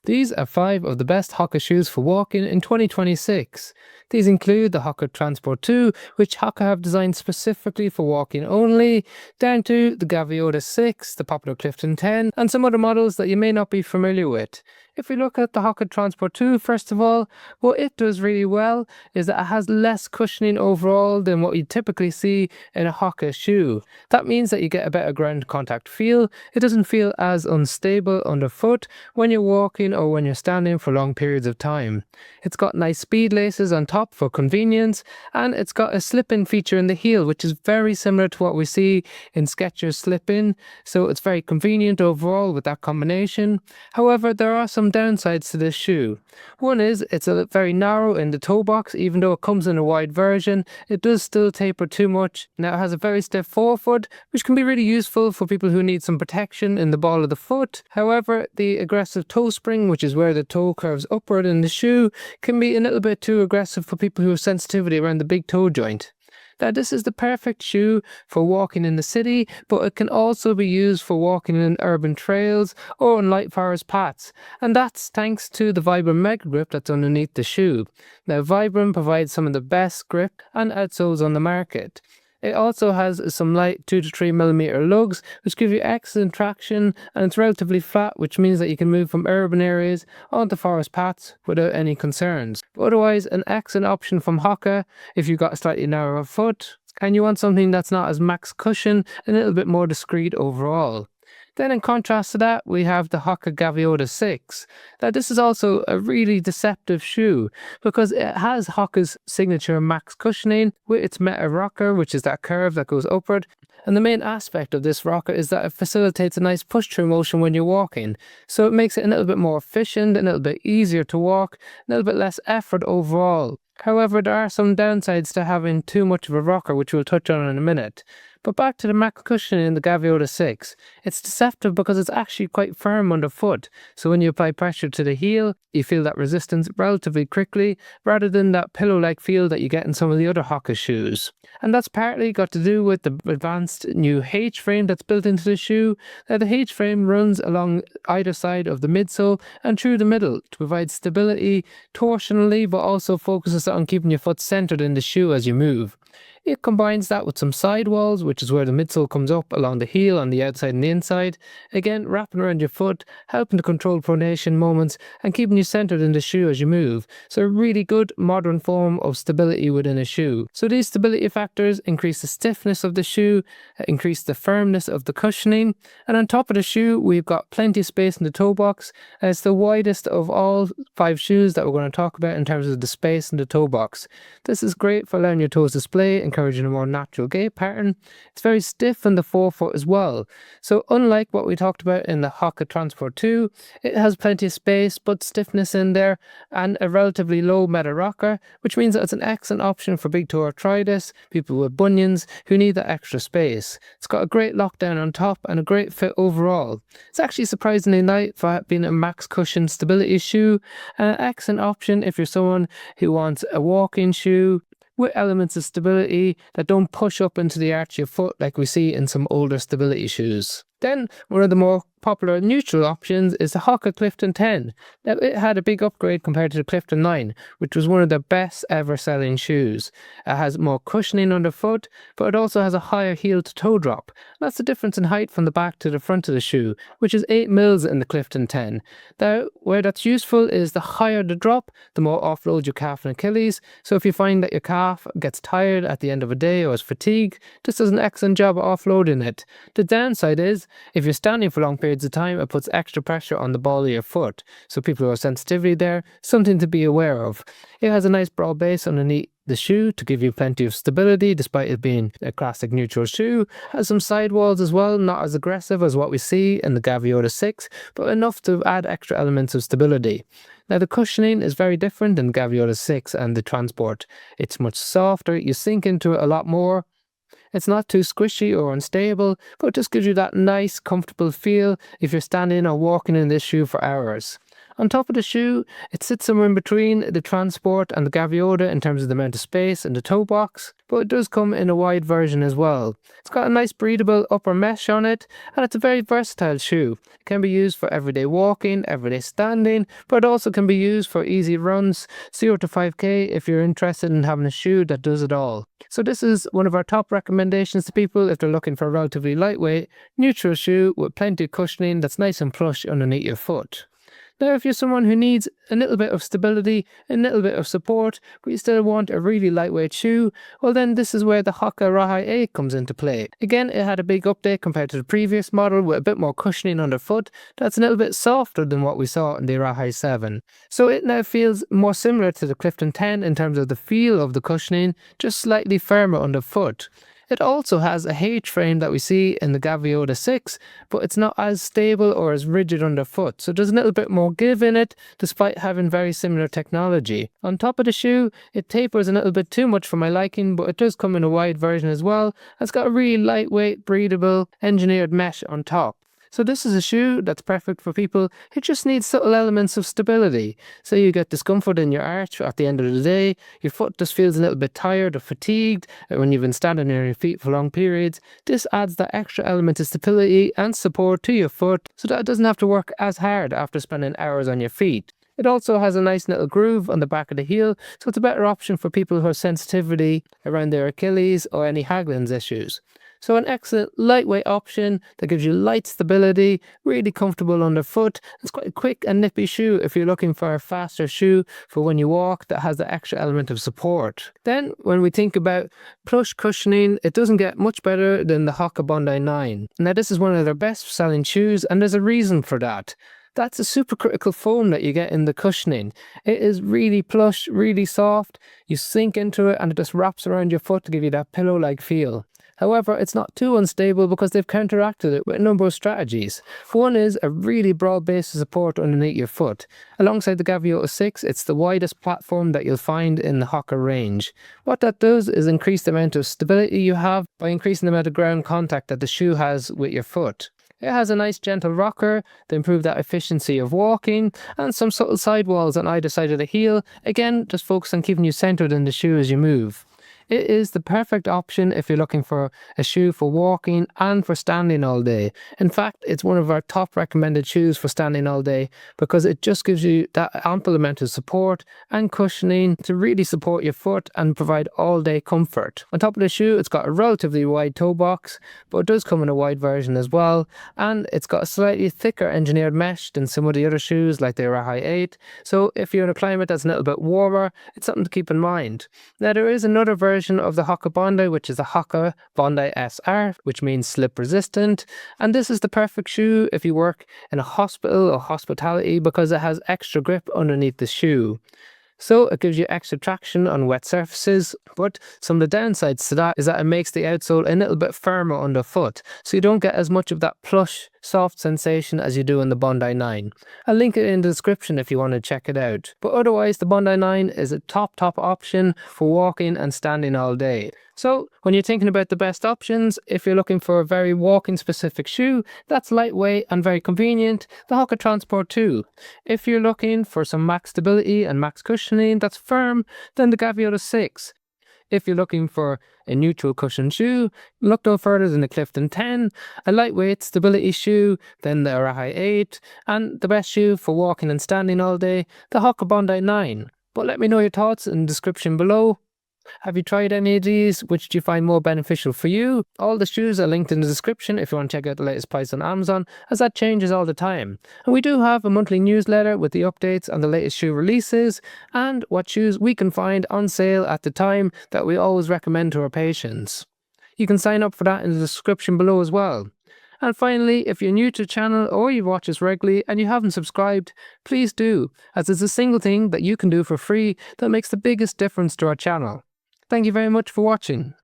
These are 5 of the best Hoka shoes for walking in 2026. These include the HOKA Transport 2, which Hoka have designed specifically for walking only, down to the Gaviota 6, the popular Clifton 10, and some other models that you may not be familiar with. If we look at the HOKA Transport 2, first of all, what it does really well is that it has less cushioning overall than what you typically see in a Hoka shoe. That means that you get a better ground contact feel. It doesn't feel as unstable underfoot when you're walking or when you're standing for long periods of time. It's got nice speed laces on top for convenience, and it's got a slip-in feature in the heel, which is very similar to what we see in Skechers slip-in, so it's very convenient overall with that combination. However, there are some downsides to this shoe. One is it's very narrow in the toe box. Even though it comes in a wide version, it does still taper too much. Now it has a very stiff forefoot, which can be really useful for people who need some protection in the ball of the foot. However, the aggressive toe spring, which is where the toe curves upward in the shoe, can be a little bit too aggressive for people who have sensitivity around the big toe joint. Now, this is the perfect shoe for walking in the city, but it can also be used for walking in urban trails or on light forest paths, and that's thanks to the Vibram Mega Grip that's underneath the shoe. Now, Vibram provides some of the best grip and outsoles on the market. It also has some light 2 to 3 millimeter lugs, which give you excellent traction, and it's relatively flat, which means that you can move from urban areas onto forest paths without any concerns. But otherwise, an excellent option from Hoka if you've got a slightly narrower foot and you want something that's not as max cushion and a little bit more discreet overall. Then in contrast to that, we have the Hoka Gaviota 6. Now this is also a really deceptive shoe because it has Hoka's signature max cushioning with its meta rocker, which is that curve that goes upward. And the main aspect of this rocker is that it facilitates a nice push-through motion when you're walking. So it makes it a little bit more efficient, a little bit easier to walk, a little bit less effort overall. However, there are some downsides to having too much of a rocker, which we'll touch on in a minute. But back to the max cushioning in the Gaviota 6. It's deceptive because it's actually quite firm underfoot, so when you apply pressure to the heel, you feel that resistance relatively quickly, rather than that pillow-like feel that you get in some of the other Hoka shoes. And that's partly got to do with the advanced new H-frame that's built into the shoe. Now the H-frame runs along either side of the midsole and through the middle to provide stability torsionally, but also focuses on keeping your foot centered in the shoe as you move. It combines that with some sidewalls, which is where the midsole comes up along the heel on the outside and the inside. Again, wrapping around your foot, helping to control pronation moments and keeping you centered in the shoe as you move. So a really good modern form of stability within a shoe. So these stability factors increase the stiffness of the shoe, increase the firmness of the cushioning. And on top of the shoe, we've got plenty of space in the toe box. It's the widest of all 5 shoes that we're going to talk about in terms of the space in the toe box. This is great for allowing your toes to splay, encouraging a more natural gait pattern. It's very stiff in the forefoot as well. So unlike what we talked about in the HOKA Transport 2, it has plenty of space but stiffness in there and a relatively low meta rocker, which means that it's an excellent option for big toe arthritis, people with bunions who need that extra space. It's got a great lockdown on top and a great fit overall. It's actually surprisingly light for being a max cushion stability shoe, and an excellent option if you're someone who wants a walking shoe with elements of stability that don't push up into the arch of your foot like we see in some older stability shoes. Then, one of the more popular neutral options is the Hoka Clifton 10. Now, it had a big upgrade compared to the Clifton 9, which was one of the best ever selling shoes. It has more cushioning underfoot, but it also has a higher heel to toe drop. That's the difference in height from the back to the front of the shoe, which is 8 mils in the Clifton 10. Now, where that's useful is the higher the drop, the more offload your calf and Achilles. So if you find that your calf gets tired at the end of a day or is fatigued, this does an excellent job of offloading it. The downside is, if you're standing for long periods of time, it puts extra pressure on the ball of your foot. So people who have sensitivity there, something to be aware of. It has a nice broad base underneath the shoe to give you plenty of stability despite it being a classic neutral shoe. Has some sidewalls as well, not as aggressive as what we see in the Gaviota 6, but enough to add extra elements of stability. Now the cushioning is very different than the Gaviota 6 and the Transport. It's much softer, you sink into it a lot more. It's not too squishy or unstable, but it just gives you that nice, comfortable feel if you're standing or walking in this shoe for hours. On top of the shoe, it sits somewhere in between the Transport and the Gaviota in terms of the amount of space in the toe box, but it does come in a wide version as well. It's got a nice breathable upper mesh on it, and it's a very versatile shoe. It can be used for everyday walking, everyday standing, but it also can be used for easy runs, 0 to 5k if you're interested in having a shoe that does it all. So this is one of our top recommendations to people if they're looking for a relatively lightweight, neutral shoe with plenty of cushioning that's nice and plush underneath your foot. Now, if you're someone who needs a little bit of stability, a little bit of support, but you still want a really lightweight shoe, well then this is where the Hoka Rahi 8 comes into play. Again, it had a big update compared to the previous model with a bit more cushioning underfoot that's a little bit softer than what we saw in the Arahi 7. So it now feels more similar to the Clifton 10 in terms of the feel of the cushioning, just slightly firmer underfoot. It also has a H frame that we see in the Gaviota 6, but it's not as stable or as rigid underfoot, so there's a little bit more give in it despite having very similar technology. On top of the shoe, it tapers a little bit too much for my liking, but it does come in a wide version as well. It's got a really lightweight, breathable, engineered mesh on top. So this is a shoe that's perfect for people who just need subtle elements of stability. So you get discomfort in your arch at the end of the day, your foot just feels a little bit tired or fatigued when you've been standing on your feet for long periods. This adds that extra element of stability and support to your foot so that it doesn't have to work as hard after spending hours on your feet. It also has a nice little groove on the back of the heel, so it's a better option for people who have sensitivity around their Achilles or any Haglund's issues. So an excellent lightweight option that gives you light stability, really comfortable underfoot. It's quite a quick and nippy shoe if you're looking for a faster shoe for when you walk that has the extra element of support. Then when we think about plush cushioning, it doesn't get much better than the Hoka Bondi 9. Now this is one of their best selling shoes and there's a reason for that. That's a supercritical foam that you get in the cushioning. It is really plush, really soft. You sink into it and it just wraps around your foot to give you that pillow-like feel. However, it's not too unstable because they've counteracted it with a number of strategies. One is a really broad base of support underneath your foot. Alongside the Gaviota 6, it's the widest platform that you'll find in the Hoka range. What that does is increase the amount of stability you have by increasing the amount of ground contact that the shoe has with your foot. It has a nice gentle rocker to improve that efficiency of walking, and some subtle sidewalls on either side of the heel, again just focus on keeping you centered in the shoe as you move. It is the perfect option if you're looking for a shoe for walking and for standing all day. In fact, it's one of our top recommended shoes for standing all day because it just gives you that ample amount of support and cushioning to really support your foot and provide all day comfort. On top of the shoe, it's got a relatively wide toe box, but it does come in a wide version as well, and it's got a slightly thicker engineered mesh than some of the other shoes like the Arahi 8. So if you're in a climate that's a little bit warmer, it's something to keep in mind. Now there is another version of the Hoka Bondi, which is the Hoka Bondi SR, which means slip resistant, and this is the perfect shoe if you work in a hospital or hospitality because it has extra grip underneath the shoe. So it gives you extra traction on wet surfaces, but some of the downsides to that is that it makes the outsole a little bit firmer underfoot, so you don't get as much of that plush, soft sensation as you do in the Bondi 9. I'll link it in the description if you want to check it out. But otherwise, the Bondi 9 is a top option for walking and standing all day. So when you're thinking about the best options, if you're looking for a very walking specific shoe that's lightweight and very convenient, the HOKA Transport 2. If you're looking for some max stability and max cushioning that's firm, then the Gaviota 6. If you're looking for a neutral cushion shoe, look no further than the Clifton 10, a lightweight stability shoe, then the Arahi 8, and the best shoe for walking and standing all day, the Hoka Bondi 9. But let me know your thoughts in the description below. Have you tried any of these? Which do you find more beneficial for you? All the shoes are linked in the description if you want to check out the latest price on Amazon, as that changes all the time. And we do have a monthly newsletter with the updates on the latest shoe releases and what shoes we can find on sale at the time that we always recommend to our patients. You can sign up for that in the description below as well. And finally, if you're new to the channel or you watch us regularly and you haven't subscribed, please do, as it's a single thing that you can do for free that makes the biggest difference to our channel. Thank you very much for watching.